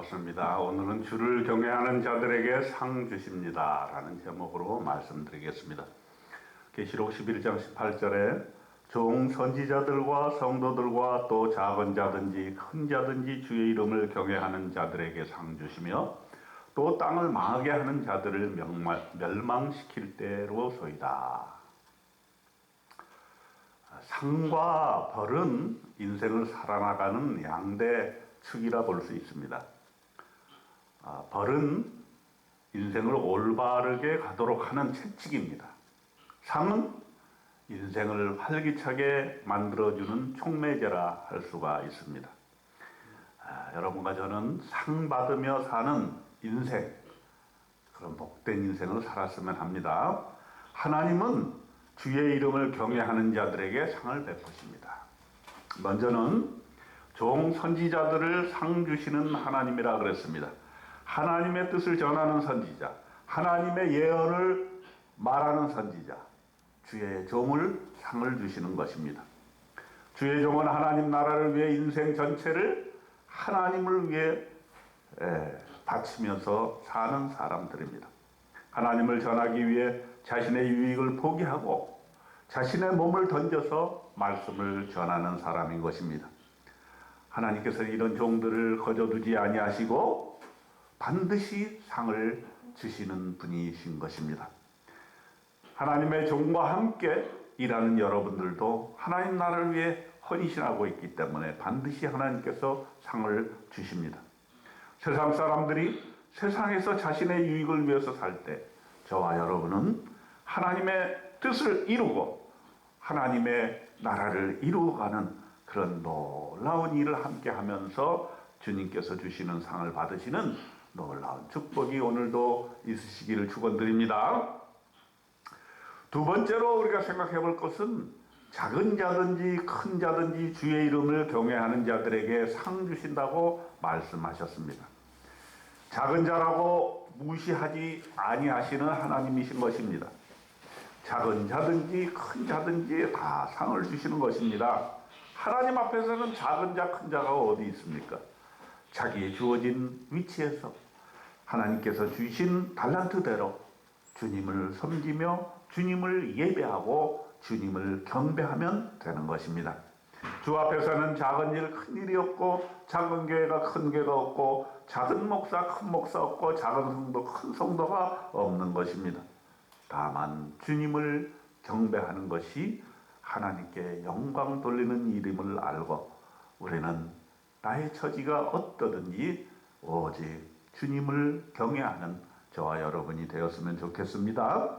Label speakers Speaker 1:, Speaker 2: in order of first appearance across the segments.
Speaker 1: 반갑습니다. 오늘은 주를 경외하는 자들에게 상 주십니다 라는 제목으로 말씀드리겠습니다. 계시록 11장 18절에 종 선지자들과 성도들과 또 작은 자든지 큰 자든지 주의 이름을 경외하는 자들에게 상 주시며 또 땅을 망하게 하는 자들을 멸망시킬 때로소이다. 상과 벌은 인생을 살아나가는 양대 축이라 볼 수 있습니다. 벌은 인생을 올바르게 가도록 하는 채찍입니다. 상은 인생을 활기차게 만들어주는 촉매제라 할 수가 있습니다. 여러분과 저는 상 받으며 사는 인생, 그런 복된 인생을 살았으면 합니다. 하나님은 주의 이름을 경외하는 자들에게 상을 베푸십니다. 먼저는 종 선지자들을 상 주시는 하나님이라 그랬습니다. 하나님의 뜻을 전하는 선지자, 하나님의 예언을 말하는 선지자, 주의 종을 상을 주시는 것입니다. 주의 종은 하나님 나라를 위해 인생 전체를 하나님을 위해 바치면서 사는 사람들입니다. 하나님을 전하기 위해 자신의 유익을 포기하고 자신의 몸을 던져서 말씀을 전하는 사람인 것입니다. 하나님께서 이런 종들을 거저두지 아니하시고 반드시 상을 주시는 분이신 것입니다. 하나님의 종과 함께 일하는 여러분들도 하나님 나라를 위해 헌신하고 있기 때문에 반드시 하나님께서 상을 주십니다. 세상 사람들이 세상에서 자신의 유익을 위해서 살 때 저와 여러분은 하나님의 뜻을 이루고 하나님의 나라를 이루어가는 그런 놀라운 일을 함께 하면서 주님께서 주시는 상을 받으시는 놀라운 축복이 오늘도 있으시기를 축원드립니다. 두 번째로 우리가 생각해 볼 것은 작은 자든지 큰 자든지 주의 이름을 경외하는 자들에게 상 주신다고 말씀하셨습니다. 작은 자라고 무시하지 아니하시는 하나님이신 것입니다. 작은 자든지 큰 자든지 다 상을 주시는 것입니다. 하나님 앞에서는 작은 자, 큰 자가 어디 있습니까? 자기의 주어진 위치에서 하나님께서 주신 달란트대로 주님을 섬기며 주님을 예배하고 주님을 경배하면 되는 것입니다. 주 앞에서는 작은 일, 큰 일이 없고 작은 교회가 큰 교회가 없고 작은 목사, 큰 목사 없고 작은 성도, 큰 성도가 없는 것입니다. 다만 주님을 경배하는 것이 하나님께 영광 돌리는 일임을 알고 우리는 나의 처지가 어떠든지 오직 주님을 경외하는 저와 여러분이 되었으면 좋겠습니다.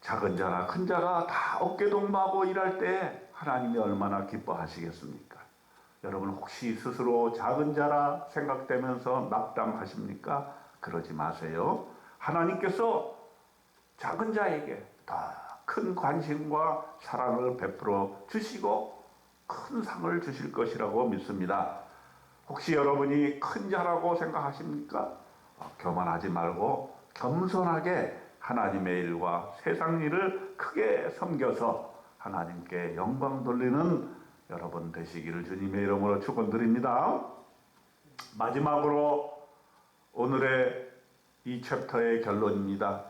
Speaker 1: 작은 자나 큰 자가 다 어깨동무하고 일할 때 하나님이 얼마나 기뻐하시겠습니까? 여러분 혹시 스스로 작은 자라 생각되면서 낙담하십니까? 그러지 마세요. 하나님께서 작은 자에게 더 큰 관심과 사랑을 베풀어 주시고 큰 상을 주실 것이라고 믿습니다. 혹시 여러분이 큰 자라고 생각하십니까? 교만하지 말고 겸손하게 하나님의 일과 세상 일을 크게 섬겨서 하나님께 영광 돌리는 여러분 되시기를 주님의 이름으로 축원드립니다. 마지막으로 오늘의 이 챕터의 결론입니다.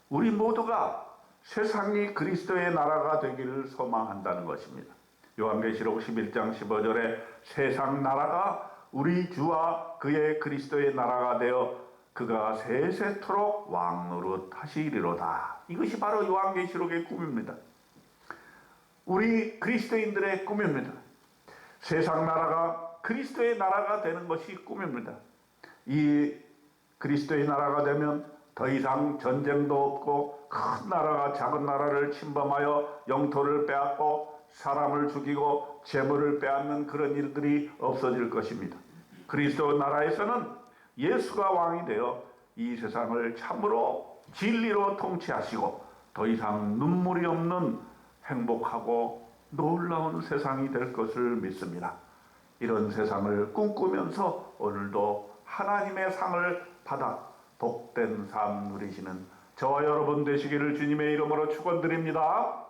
Speaker 1: 우리 모두가 세상이 그리스도의 나라가 되기를 소망한다는 것입니다. 요한계시록 11장 15절에 세상 나라가 우리 주와 그의 그리스도의 나라가 되어 그가 세세토록 왕노릇 하시리로다. 이것이 바로 요한계시록의 꿈입니다. 우리 그리스도인들의 꿈입니다. 세상 나라가 그리스도의 나라가 되는 것이 꿈입니다. 이 그리스도의 나라가 되면 더 이상 전쟁도 없고 큰 나라가 작은 나라를 침범하여 영토를 빼앗고 사람을 죽이고 재물을 빼앗는 그런 일들이 없어질 것입니다. 그리스도 나라에서는 예수가 왕이 되어 이 세상을 참으로 진리로 통치하시고 더 이상 눈물이 없는 행복하고 놀라운 세상이 될 것을 믿습니다. 이런 세상을 꿈꾸면서 오늘도 하나님의 상을 받아 복된 삶 누리시는 저와 여러분 되시기를 주님의 이름으로 축원드립니다.